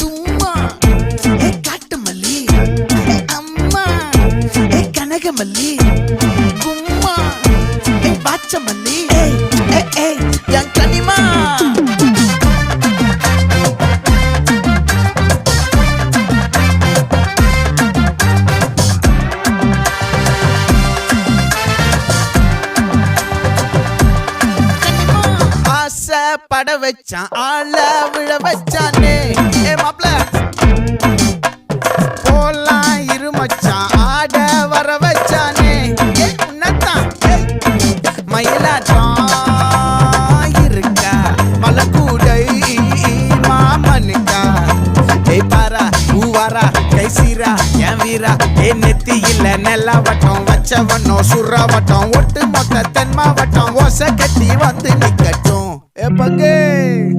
தும்மா ஏ காட்டு மல்லி ஏ அம்மா ஏ கனகமல்லி கும்மா ஏ பாச்ச மல்லி ஏய் ஏய் ஏய் என் கனிமா பட வச்சான் ஆள விழ வச்சானே ஏ மாப்ள போலாம் இருமச்சான் ஆட வர வச்சானே ஏ உன்னத்தான் மயிலாட்டம் இருக்கா மலக்கூடை மாமனுக்கா ஏய் பாரா பூவாரா கைசீரா என் வீரா ஏ நெத்தி இல்ல நெல்லா வட்டம் வச்சவனோ சுறா வட்டம் ஒட்டு மொத்த தென் மாவட்டம் ஓசை கட்டி வந்து நிக்கட்டும். É paguei!